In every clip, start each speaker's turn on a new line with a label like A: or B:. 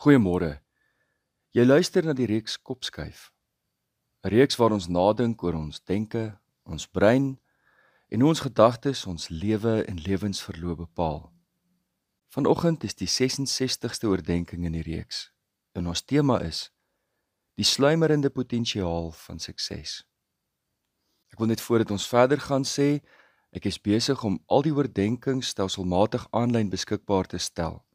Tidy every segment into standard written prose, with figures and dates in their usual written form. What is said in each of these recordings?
A: Goeiemôre. Jy luister na die reeks Kopskuif. 'n Reeks waar ons nadink oor ons denke, ons brein en hoe ons gedagtes ons lewe en lewensverloop bepaal. Vanoggend is die 66ste oordeenking in die reeks en ons tema is die sluimerende potensiaal van sukses. Ek wil net voordat ons verder gaan sê, ek is besig om al die oordeenkings stelselmatig aanlyn beskikbaar te stel.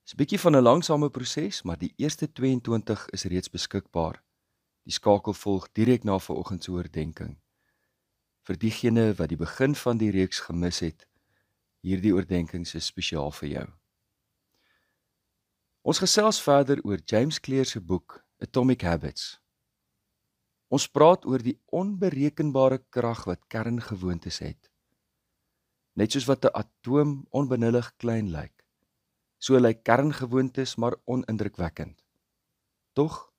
A: Dit is 'n bietjie van 'n langsame proses, maar die eerste 22 is reeds beskikbaar. Die skakel volg direk na vanoggend se oordeenking. Vir diegene wat die begin van die reeks gemis het, hierdie oordeenkings is spesiaal vir jou. Ons gesels verder oor James Clear se boek Atomic Habits. Ons praat oor die onberekenbare krag wat kerngewoontes het. Net soos wat 'n atoom onbenullig klein lyk, so lyk kerngewoontes maar onindrukwekkend. Tog,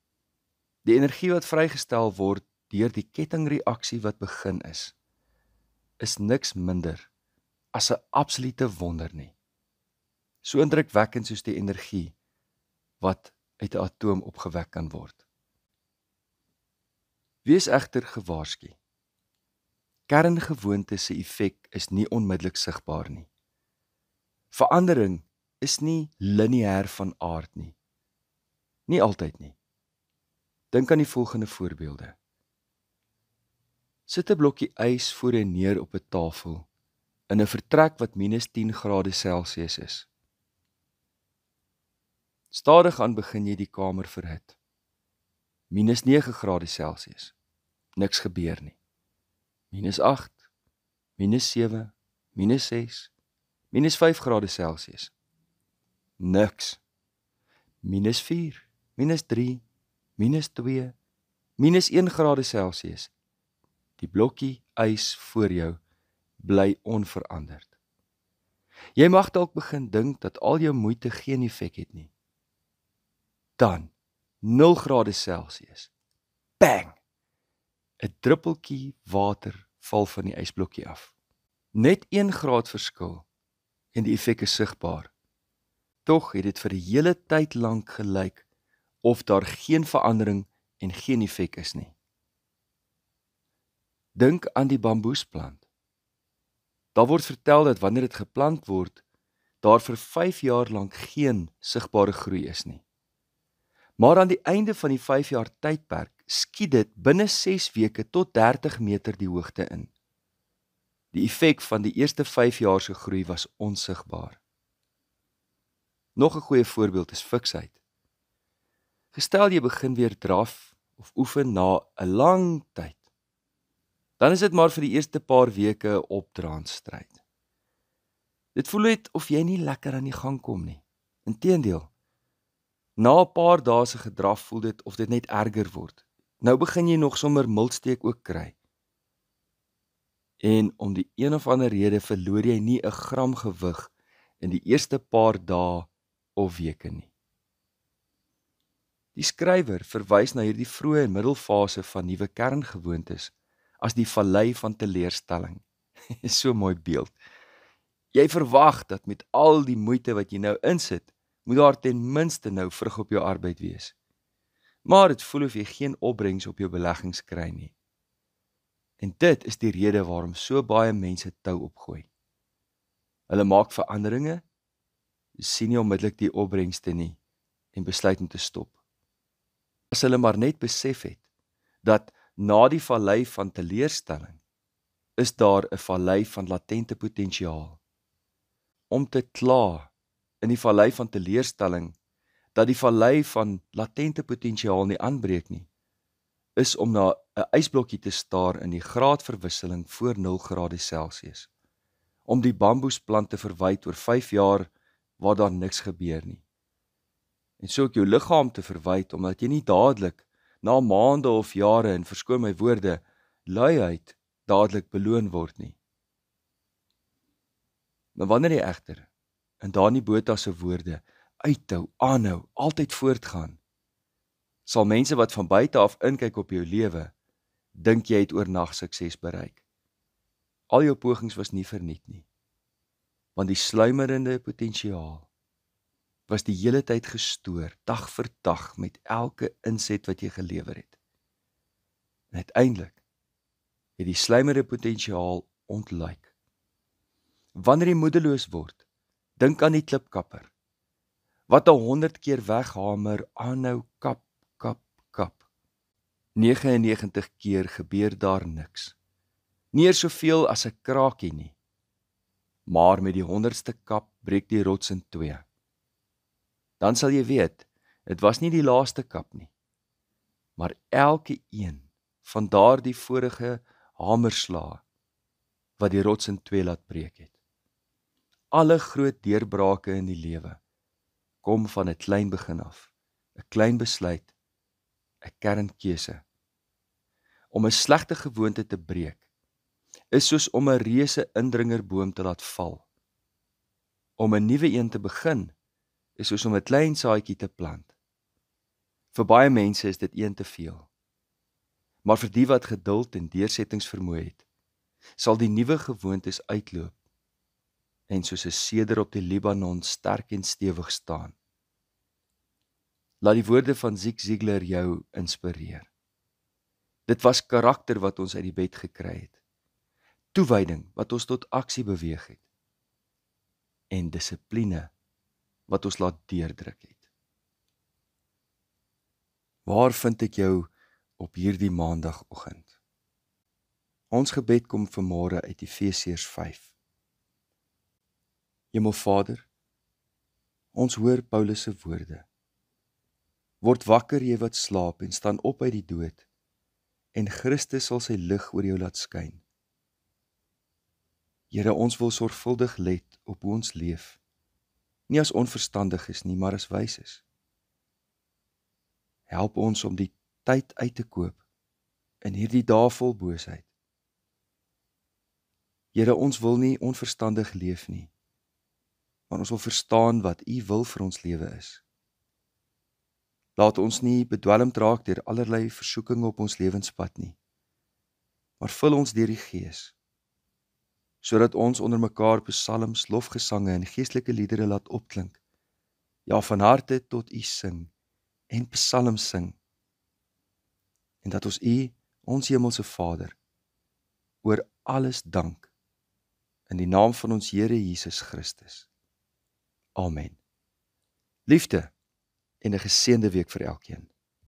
A: die energie wat vrygestel word deur die kettingreaksie wat begin is niks minder as 'n absolute wonder nie. So indrukwekkend soos die energie wat uit 'n atoom opgewek kan word. Wees egter gewaarsku. Kerngewoontes se effek is nie onmiddellik sigbaar nie. Verandering is nie lineêr van aard nie. Nie altyd nie. Dink aan die volgende voorbeelde. Sit 'n blokkie ys voor jou neer op 'n tafel in 'n vertrek wat -10°C is. Stadig aan begin jy die kamer verhit. -9°C. Niks gebeur nie. -8, -7, -6, -5°C. Niks. -4, -3, -2, -1°C. Die blokkie ys voor jou bly onveranderd. Jy mag dalk begin dink dat al jou moeite geen effek het nie. Dan 0°C. Bang! 'n druppeltjie water val van die ysblokkie af. Net 1 graad verskil en die effek is sigbaar. Tog het dit vir 'n hele tyd lank gelyk of daar geen verandering en geen effek is nie. Dink aan die bamboesplant. Daar word vertel dat wanneer dit geplant word, daar vir 5 jaar lank geen sigbare groei is nie. Maar aan die einde van die 5 jaar tydperk skiet dit binne 6 weke tot 30 meter die hoogte in. Die effek van die eerste 5 jaar se groei was onsigbaar. Nog 'n goeie voorbeeld is fiksheid. Gestel jy begin weer draf of oefen na 'n lang tyd. Dan is dit maar vir die eerste paar weke 'n opdraandstryd. Dit voel net of jy nie lekker aan die gang kom nie. Inteendeel, na 'n paar dae se gedraf voel dit of dit net erger word. Nou begin jy nog sommer miltsteek ook kry. En om die een of ander rede verloor jy nie 'n gram gewig in die eerste paar dae of weke nie. Die skrywer verwys na hierdie vroeë en middelfase van nuwe kerngewoontes as die vallei van teleurstelling. Is so 'n mooi beeld. Jy verwag dat met al die moeite wat jy nou insit, moet daar ten minste nou vrug op jou arbeid wees. Maar dit voel of jy geen opbrengs op jou beleggings kry nie. En dit is die rede waarom so baie mense tou opgooi. Hulle maak veranderinge, sien nie onmiddellik die opbrengste nie en besluit om te stop. As hulle maar net besef het dat na die vallei van teleurstelling is daar 'n vallei van latente potensiaal. Om te kla in die vallei van teleurstelling dat die vallei van latente potensiaal nie aanbreek nie, is om na 'n ysblokkie te staar in die graadverwisseling voor 0°C. Om die bamboesplant te verwyd oor 5 jaar waar daar niks gebeur nie. En so ook jou liggaam te verwyd omdat jy nie dadelik na maande of jare, en verskoon my woorde, luiheid dadelik beloon word nie. Maar wanneer jy egter, in Dani Botha se woorde, uithou, aanhou, altyd voortgaan, sal mense wat van buite af inkyk op jou lewe, dink jy het oornag sukses bereik. Al jou pogings was nie verniet nie, want die sluimerende potensiaal was die hele tyd gestoor, dag vir dag, met elke inset wat jy gelewer het. En uiteindelik het die slijmere potensiaal ontluik. Wanneer jy moedeloos word, dink aan die klipkapper, wat 100 keer weghamer, aanhou kap, kap, kap. 99 keer gebeur daar niks. Nie eers soveel as 'n kraakie nie. Maar met die 100ste kap breek die rots in twee. Dan sal jy weet, dit was nie die laaste kap nie, maar elke een van daardie vorige hamerslae wat die rots in twee laat breek het. Alle groot deurbrake in die lewe kom van 'n klein begin af, 'n klein besluit, 'n kernkeuse. Om 'n slegte gewoonte te breek, is soos om 'n reuse indringerboom te laat val. Om 'n nuwe een te begin, is soos om 'n klein saadjie te plant. Vir baie mense is dit een te veel. Maar vir die wat geduld en deursettingsvermoë het, sal die nuwe gewoontes uitloop en soos 'n seder op die Libanon sterk en stewig staan. Laat die woorde van Zig Ziglar jou inspireer. Dit was karakter wat ons uit die bed gekry het, toewyding wat ons tot aksie beweeg het, en dissipline wat ons laat deurdruk het. Waar vind ek jou op hierdie maandagoggend? Ons gebed kom vanmôre uit Efesiërs 5. Hemelvader, ons hoor Paulus se woorde. Word wakker jy wat slaap en staan op uit die dood, en Christus sal sy lig oor jou laat skyn. Here, ons wil sorgvuldig let op hoe ons leef, nie as onverstandiges nie, maar as wyses. Help ons om die tyd uit te koop in hierdie dae vol boosheid. Here, ons wil nie onverstandig leef nie, maar ons wil verstaan wat U wil vir ons lewe is. Laat ons nie bedwelmd raak deur allerlei versoekinge op ons lewenspad nie, maar vul ons deur die Gees, sodat ons onder mekaar psalms, lofgesange en geestelike liedere laat opklink, ja, van harte tot U sing en psalms sing, en dat ons U, ons hemelse Vader, oor alles dank, in die naam van ons Here Jesus Christus. Amen. Liefde en 'n geseënde week vir elkeen.